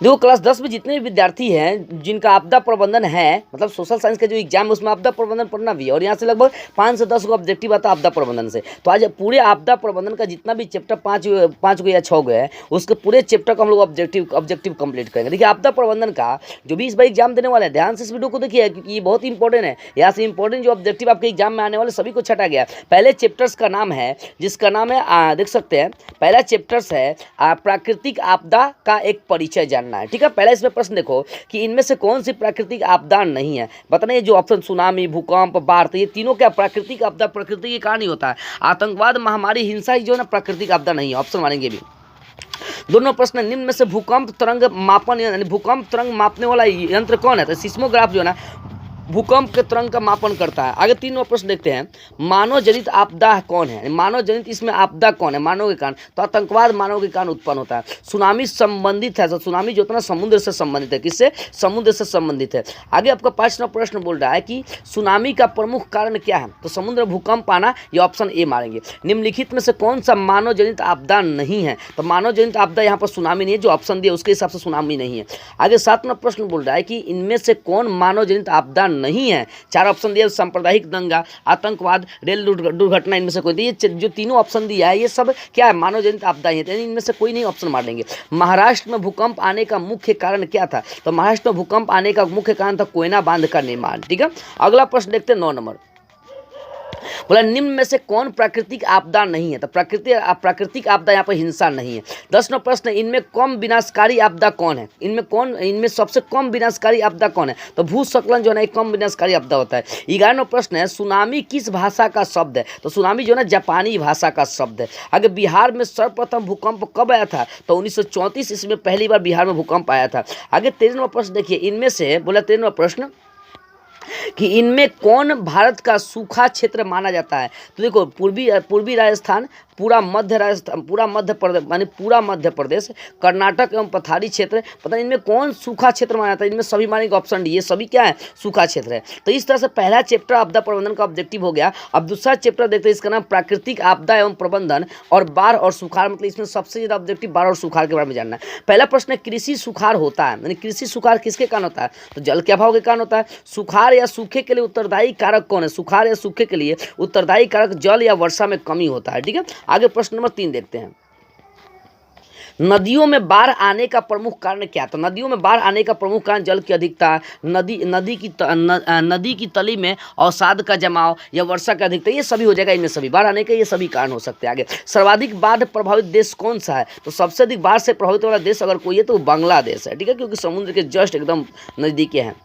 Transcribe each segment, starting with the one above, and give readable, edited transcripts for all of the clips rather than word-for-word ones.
देखो क्लास 10 में जितने भी विद्यार्थी हैं जिनका आपदा प्रबंधन है, मतलब सोशल साइंस का जो एग्जाम है उसमें आपदा प्रबंधन पढ़ना भी है, और यहाँ से लगभग 5 से 10 को ऑब्जेक्टिव आता है आपदा प्रबंधन से। तो आज पूरे आपदा प्रबंधन का जितना भी चैप्टर 5 को या 6 गए हैं उसके पूरे चैप्टर को हम लोग ऑब्जेक्टिव कंप्लीट करेंगे। देखिए आपदा प्रबंधन का जो भी इस बार एग्जाम देने वाले हैं ध्यान से इस वीडियो को देखिए, क्योंकि ये बहुत इंपॉर्टेंट है। यहाँ से इंपॉर्टेंट जो ऑब्जेक्टिव आपके एग्जाम में आने वाले सभी को छटा गया। पहले चैप्टर्स का नाम है जिसका नाम है देख सकते हैं, पहला चैप्टर्स है प्राकृतिक आपदा का एक परिचय जानना है। ठीक है, पहले इसमें प्रश्न देखो कि इनमें से कौन सी प्राकृतिक आपदा नहीं है। बताना ये जो ऑप्शन सुनामी, भूकंप, बाढ़, तो ये तीनों क्या प्राकृतिक आपदा प्रकृति के कारण ही होता है। आतंकवाद, महामारी, हिंसा ही जो है ना प्राकृतिक आपदा नहीं है। ऑप्शन मानेंगे भी दोनों प्रश्न। निम्न में से भूकंप तरंग मापन यानी भूकंप तरंग मापने वाला यंत्र कौन है? तो सिस्मोग्राफ जो है ना भूकंप के तरंग का मापन करता है। आगे 3वां प्रश्न देखते हैं, मानव जनित आपदा कौन है? मानव जनित इसमें आपदा कौन है? मानव के कारण। तो आतंकवाद मानव के कारण उत्पन्न होता है। सुनामी संबंधित है, तो सुनामी जो होता है ना समुद्र से संबंधित है। किससे? समुद्र से संबंधित है। आगे आपका 5वां प्रश्न बोल रहा है कि सुनामी का प्रमुख कारण क्या है? तो समुद्र भूकंप आना, ये ऑप्शन ए मारेंगे। निम्नलिखित में से कौन सा मानव जनित आपदा नहीं है? तो मानव जनित आपदा यहाँ पर सुनामी नहीं है, जो ऑप्शन दिया उसके हिसाब से सुनामी नहीं है। आगे 7वां प्रश्न बोल रहा है कि इनमें से कौन मानव जनित आपदा नहीं है? 4 ऑप्शन दिया, सांप्रदायिक दंगा, आतंकवाद, रेल दुर्घटना, इनमें से कोई। ये जो तीनों ऑप्शन दिया है ये सब क्या है? मानव जनित आपदा ही है, इनमें से कोई नहीं ऑप्शन मार देंगे। महाराष्ट्र में भूकंप आने का मुख्य कारण क्या था? तो महाराष्ट्र में भूकंप आने का मुख्य कारण था कोयना बांध का निर्माण। ठीक है, अगला प्रश्न देखते हैं 9 नंबर। बोला निम्न में से कौन प्राकृतिक आपदा नहीं है? तो प्राकृतिक आपदा यहाँ पर हिंसा नहीं है। 10वां प्रश्न, इनमें कम विनाशकारी आपदा कौन है? इनमें सबसे कम विनाशकारी आपदा कौन है? तो भूस्खलन जो है ना एक कम विनाशकारी आपदा होता है। 11वां प्रश्न है, सुनामी किस भाषा का शब्द है? तो सुनामी जो है ना जापानी भाषा का शब्द है। आगे बिहार में सर्वप्रथम भूकंप कब आया था? तो 1934 ईस्वी में पहली बार बिहार में भूकंप आया था। आगे 13वां प्रश्न देखिए, इनमें से बोला 13वां प्रश्न कि इनमें कौन भारत का सूखा क्षेत्र माना जाता है? तो देखो पूर्वी राजस्थान, पूरा मध्य राजस्थान, पूरा मध्य प्रदेश माने पूरा मध्य प्रदेश, कर्नाटक एवं पठारी क्षेत्र। पता है इनमें कौन सूखा क्षेत्र माना जाता है? इनमें सभी मानेंगे ऑप्शन डी, ये सभी क्या है? सूखा क्षेत्र है। तो इस तरह से पहला चैप्टर आपदा प्रबंधन का ऑब्जेक्टिव हो गया। अब दूसरा चैप्टर देखते हैं, इसका नाम प्राकृतिक आपदा एवं प्रबंधन और बाढ़ और सुखाड़। मतलब इसमें सबसे ज्यादा ऑब्जेक्टिव बाढ़ और सुखाड़ के बारे में जानना है। पहला प्रश्न है, कृषि सुखाड़ होता है, यानी कृषि सुखाड़ किसके कारण होता है? तो जल के अभाव के कारण होता है। सुखाड़ या सूखे के लिए उत्तरदायी कारक कौन है? सुखाड़ या सूखे के लिए उत्तरदायी कारक जल या वर्षा में कमी होता है। ठीक है, आगे प्रश्न नंबर 3 देखते हैं, नदियों में बाढ़ आने का प्रमुख कारण क्या? तो नदियों में बाढ़ आने का प्रमुख कारण जल की अधिकता, नदी की तली में अवसाद का जमाव या वर्षा की अधिकता, ये सभी हो जाएगा। इनमें सभी बाढ़ आने के ये सभी कारण हो सकते हैं। आगे सर्वाधिक बाढ़ प्रभावित देश कौन सा है? तो सबसे अधिक बाढ़ से प्रभावित वाला देश अगर कोई है तो बांग्लादेश है। ठीक है, क्योंकि समुद्र के जस्ट एकदम नजदीकी है।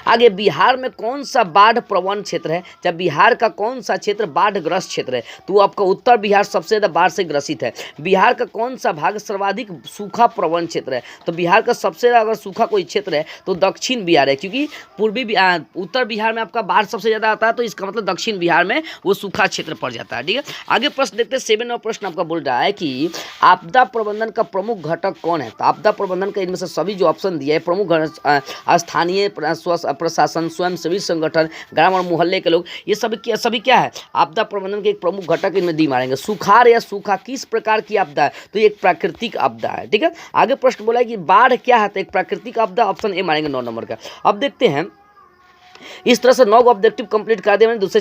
आगे बिहार में कौन सा बाढ़ प्रवण क्षेत्र है? जब बिहार का कौन सा क्षेत्र बाढ़ग्रस्त क्षेत्र है? तो आपका उत्तर बिहार सबसे ज़्यादा बाढ़ से ग्रसित है। बिहार का कौन सा भाग सर्वाधिक सूखा प्रवण क्षेत्र है? तो बिहार का सबसे ज़्यादा अगर सूखा कोई क्षेत्र है तो दक्षिण बिहार है, क्योंकि उत्तर बिहार में आपका बाढ़ सबसे ज़्यादा आता है, तो इसका मतलब दक्षिण बिहार में वो सूखा क्षेत्र पड़ जाता है। ठीक है, आगे प्रश्न देखते हैं। 7वां प्रश्न आपका बोल रहा है कि आपदा प्रबंधन का प्रमुख घटक कौन है? तो आपदा प्रबंधन का इनमें से सभी जो ऑप्शन दिया है, प्रमुख स्थानीय प्रशासन, स्वयंसेवी संगठन, ग्राम और मोहल्ले के लोग, ये सभी क्या है? आपदा प्रबंधन के एक प्रमुख घटक इनमें दी मारेंगे। सुखाड़ या सूखा किस प्रकार की आपदा है? तो ये एक प्राकृतिक आपदा है। ठीक है, आगे प्रश्न बोला है कि बाढ़ क्या है? तो एक प्राकृतिक आपदा, ऑप्शन ए मारेंगे 9 नंबर का। अब देखते हैं, इस तरह से 9 ऑब्जेक्टिव कंप्लीट कर दिया। दूसरे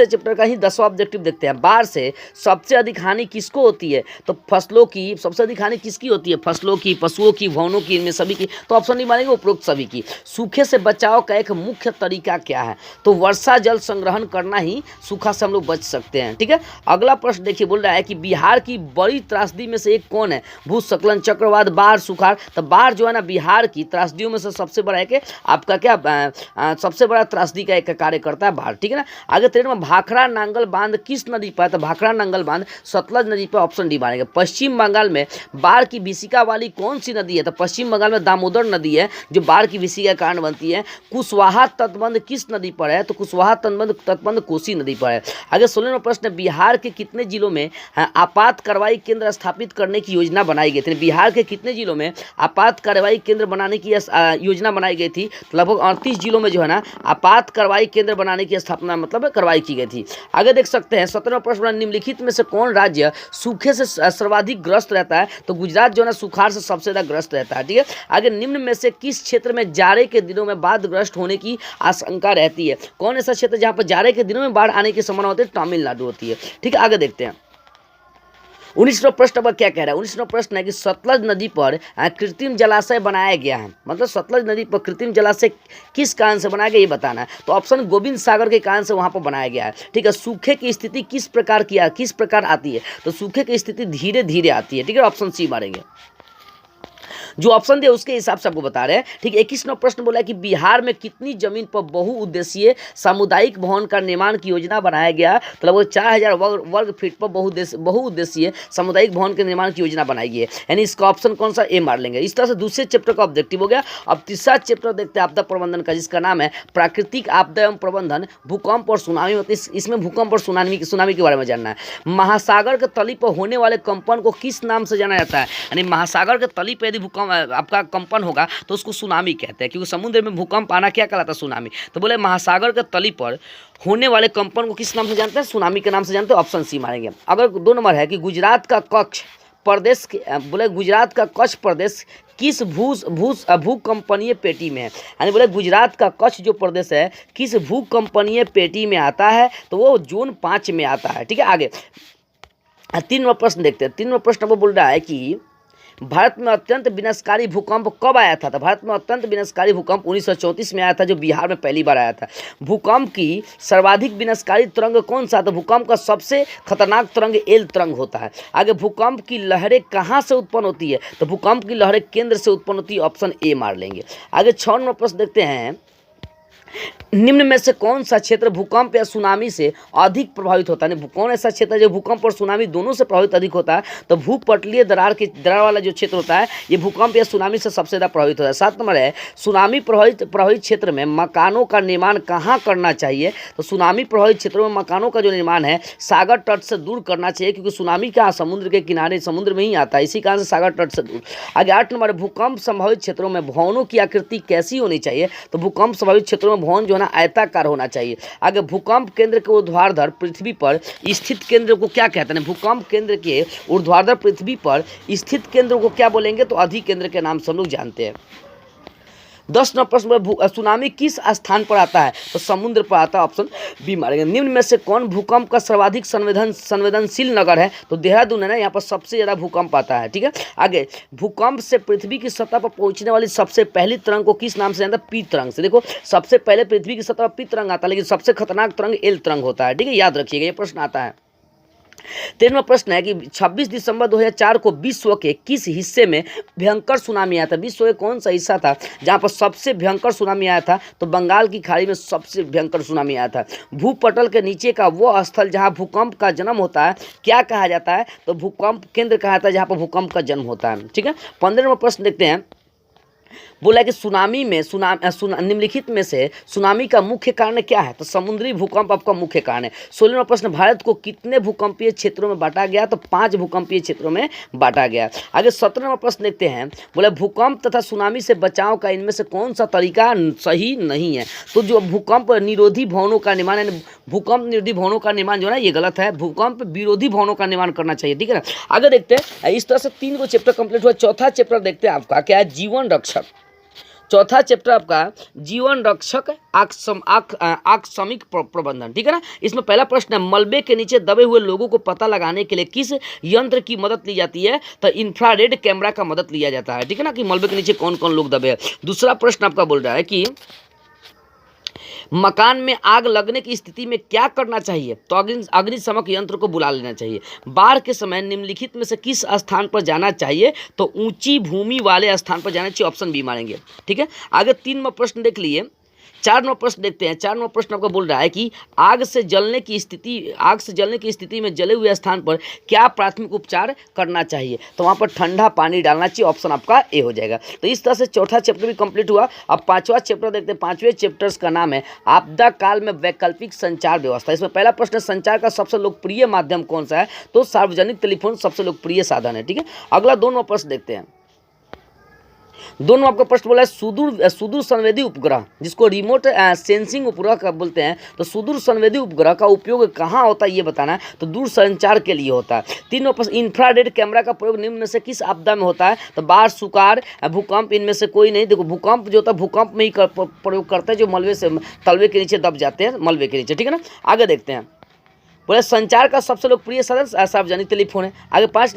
चैप्टर का ही 10वां ऑब्जेक्टिव देखते हैं। बाढ़ से सबसे अधिक हानि किसको होती है? तो फसलों की सबसे अधिक हानि किसकी होती है? फसलों की, पशुओं की, भवनों की, इनमें सभी की। तो ऑप्शन नहीं मानेंगे, उपरोक्त सभी की। सूखे से बचाव का एक मुख्य तरीका क्या है? तो वर्षा जल संग्रहण करना ही सूखा से हम लोग बच सकते हैं। ठीक है, अगला प्रश्न देखिए, बोल रहा है कि बिहार की बड़ी त्रासदी में से एक कौन है? भूस्खलन, चक्रवात, बाढ़, सुखाड़। तो बाढ़ जो है ना बिहार की त्रासदियों में से सबसे बड़ा है कि आपका क्या सबसे बड़ा त्रासदी का एक कार्य करता है बाढ़। ठीक है ना, आगे 13वां, भाखड़ा नांगल बांध किस नदी पर है? तो भाखड़ा नांगल बांध सतलज नदी पर, ऑप्शन डी मानेंगे। पश्चिम बंगाल में बाढ़ की भीषिका वाली कौन सी नदी है? तो पश्चिम बंगाल में दामोदर नदी है जो बाढ़ की भीषिका का कारण बनती है। कुशवाहा तटबंध किस नदी पर है? तो कुशवाहा तटबंध कोसी नदी पर है। आगे 16वां प्रश्न, बिहार के कितने जिलों में आपात कार्रवाई केंद्र स्थापित करने की योजना बनाई गई थी? बिहार के कितने जिलों में आपात कार्रवाई केंद्र बनाने की योजना बनाई गई थी? तो लगभग 38 जिलों में में जो है ना आपात कार्रवाई केंद्र बनाने की स्थापना मतलब कार्रवाई की गई थी। आगे देख सकते हैं 17वां प्रश्न, निम्नलिखित में से कौन राज्य सूखे से सर्वाधिक ग्रस्त रहता है? तो गुजरात जो है ना सुखाड़ से सबसे ज्यादा ग्रस्त रहता है। ठीक है, आगे निम्न में से किस क्षेत्र में जाड़े के दिनों में बाढ़ग्रस्त होने की आशंका रहती है? कौन ऐसा क्षेत्र जहां पर जाड़े के दिनों में बाढ़ आने की संभावना होती है? तमिलनाडु होती है। ठीक है, आगे देखते हैं 19वां प्रश्न पर क्या कह रहा है। 19वां प्रश्न है कि सतलज नदी पर कृत्रिम जलाशय बनाया गया है, मतलब सतलज नदी पर कृत्रिम जलाशय किस कारण से बनाया गया ये बताना है। तो ऑप्शन गोविंद सागर के कारण से वहां पर बनाया गया है। ठीक है, सूखे की स्थिति किस प्रकार आती है? तो सूखे की स्थिति धीरे धीरे आती है। ठीक है, ऑप्शन सी मारेंगे, जो ऑप्शन दिया उसके हिसाब से आपको बता रहे हैं। ठीक है, 21वां प्रश्न बोला कि बिहार में कितनी जमीन पर बहुउद्देशीय सामुदायिक भवन का निर्माण की योजना बनाया गया? तो लगभग 4000 वर्ग फीट पर बहुउद्देशीय सामुदायिक भवन के निर्माण की योजना बनाई गई है, यानी इसका ऑप्शन कौन सा? ए मार लेंगे। इस तरह से दूसरे चैप्टर का ऑब्जेक्टिव हो गया। अब तीसरा चैप्टर देखते हैं आपदा प्रबंधन का, जिसका नाम है प्राकृतिक आपदा एवं प्रबंधन, भूकंप और सुनामी। मतलब इसमें भूकंप और सुनामी के बारे में जानना है। महासागर के तली पर होने वाले कंपन को किस नाम से जाना जाता है? यानी महासागर के तली पर यदि भूकंप आपका कंपन होगा तो उसको सुनामी कहते हैं, क्योंकि समुद्र में भूकंप आना क्या कहलाता है? सुनामी। तो बोले महासागर के तली पर होने वाले कंपन को किस नाम से जानते हैं? सुनामी के नाम से जानते हैं। ऑप्शन सी मारेंगे। अगर 2 नंबर है कि गुजरात का कच्छ प्रदेश, बोले गुजरात का कच्छ प्रदेश किस भूकंपनीय पेटी में है? यानी बोले गुजरात का कच्छ जो प्रदेश है किस भूकंपनीय पेटी में आता है? तो वो जोन 5 में आता है। ठीक है, आगे 3वां प्रश्न देखते हैं। 3वां प्रश्न वो बोल रहा है कि भारत में अत्यंत विनाशकारी भूकंप कब आया था? तो भारत में अत्यंत विनाशकारी भूकंप 1934 में आया था, जो बिहार में पहली बार आया था। भूकंप की सर्वाधिक विनाशकारी तरंग कौन सा? तो भूकंप का सबसे खतरनाक तरंग एल तरंग होता है। आगे भूकंप की लहरें कहाँ से उत्पन्न होती है? तो भूकंप की लहरें केंद्र से उत्पन्न होती है। ऑप्शन ए मार लेंगे। आगे 6 नंबर प्रश्न देखते हैं, निम्न में से कौन सा क्षेत्र भूकंप या सुनामी से अधिक प्रभावित होता है? कौन ऐसा क्षेत्र है जो भूकंप और सुनामी दोनों से प्रभावित अधिक होता है? तो भूपटलीय दरार वाला जो क्षेत्र होता है ये भूकंप या सुनामी से सबसे ज़्यादा प्रभावित होता है। 7 नंबर है, सुनामी प्रभावित क्षेत्र में मकानों का निर्माण कहाँ करना चाहिए? तो सुनामी प्रभावित क्षेत्रों में मकानों का जो निर्माण है सागर तट से दूर करना चाहिए, क्योंकि सुनामी क्या समुद्र के किनारे समुद्र में ही आता है, इसी कारण से सागर तट से दूर। आगे 8 नंबर, भूकंप संभावित क्षेत्रों में भवनों की आकृति कैसी होनी चाहिए? तो भूकंप संभावित क्षेत्रों में भवन जो है ना आयताकार होना चाहिए। आगे भूकंप केंद्र के ऊर्ध्वाधर पृथ्वी पर स्थित केंद्र को क्या कहते हैं? भूकंप केंद्र के ऊर्ध्वाधर पृथ्वी पर स्थित केंद्र को क्या बोलेंगे? तो अधि केंद्र के नाम से हम लोग जानते हैं। 10 नंबर प्रश्न, सुनामी किस स्थान पर आता है? तो समुद्र पर आता है। ऑप्शन बी मारेंगे। निम्न में से कौन भूकंप का सर्वाधिक संवेदनशील नगर है? तो देहरादून है ना, यहाँ पर सबसे ज़्यादा भूकंप आता है। ठीक है, आगे भूकंप से पृथ्वी की सतह पर पहुंचने वाली सबसे पहली तरंग को किस नाम से जानता है? पी तरंग से। देखो सबसे पहले पृथ्वी की सतह पर पी तरंग आता है, लेकिन सबसे खतरनाक तरंग एल तरंग होता है। ठीक है, याद रखिएगा, ये प्रश्न आता है। 13वां प्रश्न है कि 26 दिसंबर 2004 को विश्व के किस हिस्से में भयंकर सुनामी आया था? विश्व के कौन सा हिस्सा था जहां पर सबसे भयंकर सुनामी आया था? तो बंगाल की खाड़ी में सबसे भयंकर सुनामी आया था। भूपटल के नीचे का वो स्थल जहां भूकंप का जन्म होता है क्या कहा जाता है? तो भूकंप केंद्र कहा जाता है, जहां पर भूकंप का जन्म होता है। ठीक है, 15वां प्रश्न देखते हैं, बोला कि सुनामी में निम्नलिखित में से सुनामी का मुख्य कारण क्या है? तो समुद्री भूकंप आपका मुख्य कारण है। 16वां प्रश्न, भारत को कितने भूकंपीय क्षेत्रों में बांटा गया? तो 5 भूकंपीय क्षेत्रों में बांटा गया। आगे 17वां प्रश्न देखते हैं, बोला भूकंप तथा सुनामी से बचाव का इनमें से कौन सा तरीका सही नहीं है? तो जो भूकंप निरोधी भवनों का निर्माण है, भूकंप निरोधी भवनों का निर्माण जो है ना ये गलत है, भूकंप विरोधी भवनों का निर्माण करना चाहिए। ठीक है ना, आगे देखते हैं। इस तरह से 3 को चैप्टर कंप्लीट हुआ। चौथा चैप्टर देखते हैं आपका क्या है? जीवन रक्षक। चौथा चैप्टर आपका जीवन रक्षक आकस्मिक प्रबंधन। ठीक है ना, इसमें पहला प्रश्न है, मलबे के नीचे दबे हुए लोगों को पता लगाने के लिए किस यंत्र की मदद ली जाती है? तो इंफ्रारेड कैमरा का मदद लिया जाता है। ठीक है ना, कि मलबे के नीचे कौन कौन लोग दबे हैं। दूसरा प्रश्न आपका बोल रहा है कि मकान में आग लगने की स्थिति में क्या करना चाहिए? तो अग्निशमक यंत्र को बुला लेना चाहिए। बाढ़ के समय निम्नलिखित में से किस स्थान पर जाना चाहिए? तो ऊंची भूमि वाले स्थान पर जाना चाहिए। ऑप्शन बी मारेंगे। ठीक है, आगे 3 नंबर प्रश्न देख लिए। 4 नंबर प्रश्न देखते हैं। 4 नंबर प्रश्न आपका बोल रहा है कि आग से जलने की स्थिति में जले हुए स्थान पर क्या प्राथमिक उपचार करना चाहिए? तो वहाँ पर ठंडा पानी डालना चाहिए। ऑप्शन आपका ए हो जाएगा। तो इस तरह से चौथा चैप्टर भी कंप्लीट हुआ। अब 5वां चैप्टर देखते हैं। 5वें चैप्टर्स का नाम है आपदा काल में वैकल्पिक संचार व्यवस्था। इसमें पहला प्रश्न, संचार का सबसे लोकप्रिय माध्यम कौन सा है? तो सार्वजनिक टेलीफोन सबसे लोकप्रिय साधन है। ठीक है, अगला 2 नंबर प्रश्न देखते हैं। दोनों आपका प्रश्न बोला है सुदूर संवेदी उपग्रह, जिसको रिमोट सेंसिंग उपग्रह का बोलते हैं, तो सुदूर संवेदी उपग्रह का उपयोग कहाँ होता है ये बताना है, तो दूर संचार के लिए होता है। तीनों प्रश्न, इंफ्रारेड कैमरा का प्रयोग निम्न में से किस आपदा में होता है, तो बाढ़, सुखाड़, भूकंप, इनमें से कोई नहीं। देखो भूकंप जो होता है भूकंप में ही प्रयोग करते हैं, जो मलबे से तलवे के नीचे दब जाते हैं, मलबे के नीचे, ठीक है ना। आगे देखते हैं, बोले संचार का सबसे लोकप्रिय साधन सार्वजनिक टेलीफोन है। आगे 5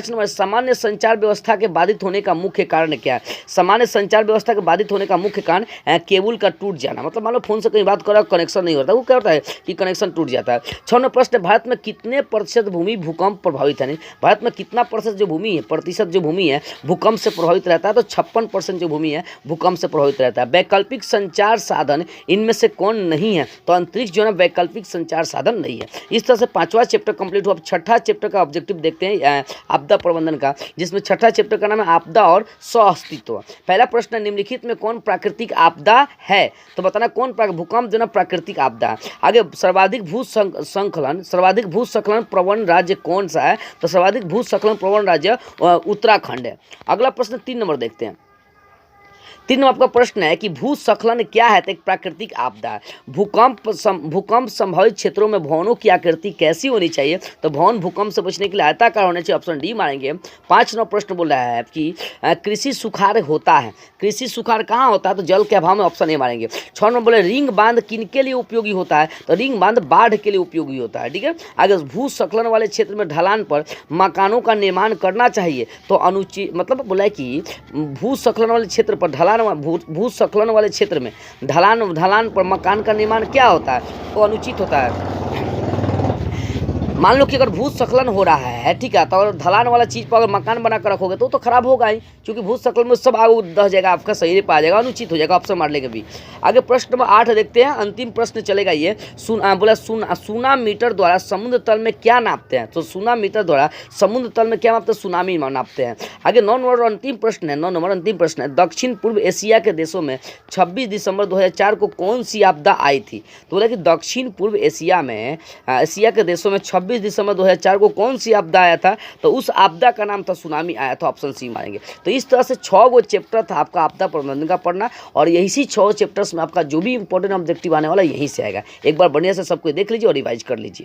नंबर सामान्य संचार व्यवस्था के बाधित होने का मुख्य कारण क्या है। सामान्य संचार व्यवस्था के बाधित होने का मुख्य कारण केबल का टूट जाना, मतलब मान लो फोन से कहीं बात करो कनेक्शन नहीं होता, वो क्या होता है कि कनेक्शन टूट जाता है। 6 नंबर प्रश्न, भारत में कितने प्रतिशत भूमि भूकंप प्रभावित है। नहीं, भारत में कितना प्रतिशत जो भूमि है भूकंप से प्रभावित रहता है, तो 56% जो भूमि है भूकंप से प्रभावित रहता है। वैकल्पिक संचार साधन इनमें से कौन नहीं है, तो अंतरिक्ष जो है वैकल्पिक संचार साधन नहीं है। इस तरह से 5वां चैप्टर कंप्लीट हुआ। अब 6ठा चैप्टर का ऑब्जेक्टिव देखते हैं आपदा प्रबंधन का, जिसमें 6ठा चैप्टर का नाम है आपदा और सह-अस्तित्व। पहला प्रश्न, निम्नलिखित में कौन प्राकृतिक आपदा है, तो बताना कौन भूकंप जो ना प्राकृतिक आपदा है। आगे सर्वाधिक भूस्खलन प्रवण राज्य कौन सा है, तो सर्वाधिक भूस्खलन प्रवण राज्य उत्तराखंड है। अगला प्रश्न 3 नंबर देखते हैं। 3 नंबर आपका प्रश्न है कि भूस्खलन क्या है, तो एक प्राकृतिक आपदा है। भूकंप संभावित क्षेत्रों में भवनों की आकृति कैसी होनी चाहिए, तो भवन भूकंप से बचने के लिए आयताकार होने चाहिए, ऑप्शन डी मारेंगे। 5 नंबर प्रश्न बोल रहा है कि कृषि सुखाड़ होता है, कृषि सुखाड़ कहाँ होता है, तो जल के अभाव में, ऑप्शन ए मारेंगे। 6 नंबर बोले रिंग बांध किनके लिए उपयोगी होता है, तो रिंग बांध बाढ़ के लिए उपयोगी होता है, ठीक है। आगे भूस्खलन वाले क्षेत्र में ढलान पर मकानों का निर्माण करना चाहिए, तो अनुचित, मतलब बोला है कि भूस्खलन वाले क्षेत्र पर भूस्खलन वाले क्षेत्र में ढलान पर मकान का निर्माण क्या होता है, वो अनुचित होता है। मान लो कि अगर भूस्खलन हो रहा है, ठीक है, तो अगर ढलान वाला चीज़ पर अगर मकान बना कर रखोगे तो खराब होगा ही, क्योंकि भूस्खलन में सब आग दह जाएगा, आपका शरीर पे आ जाएगा, अनुचित हो जाएगा, ऑप्शन मार लेंगे भी। आगे प्रश्न नंबर 8 देखते हैं, अंतिम प्रश्न चलेगा ये। सुना मीटर द्वारा समुद्र तल में क्या नापते हैं, तो सुना मीटर द्वारा समुद्र तल में क्या नापते हैं, सुनामी नापते हैं। आगे 9 नंबर अंतिम प्रश्न है, दक्षिण पूर्व एशिया के देशों में 26 दिसंबर 2004 को कौन सी आपदा आई थी, तो बोला कि दक्षिण पूर्व एशिया के देशों में 26 दिसंबर 2004 को कौन सी आपदा आया था, तो उस आपदा का नाम था सुनामी आया था, ऑप्शन सी मारेंगे। तो इस तरह से 6 गो चैप्टर था आपका आपदा प्रबंधन का पढ़ना, और यही 6 चैप्टर्स में आपका जो भी इंपॉर्टेंट ऑब्जेक्टिव आने वाला यहीं से आएगा। एक बार बढ़िया से सबको देख लीजिए और रिवाइज कर लीजिए।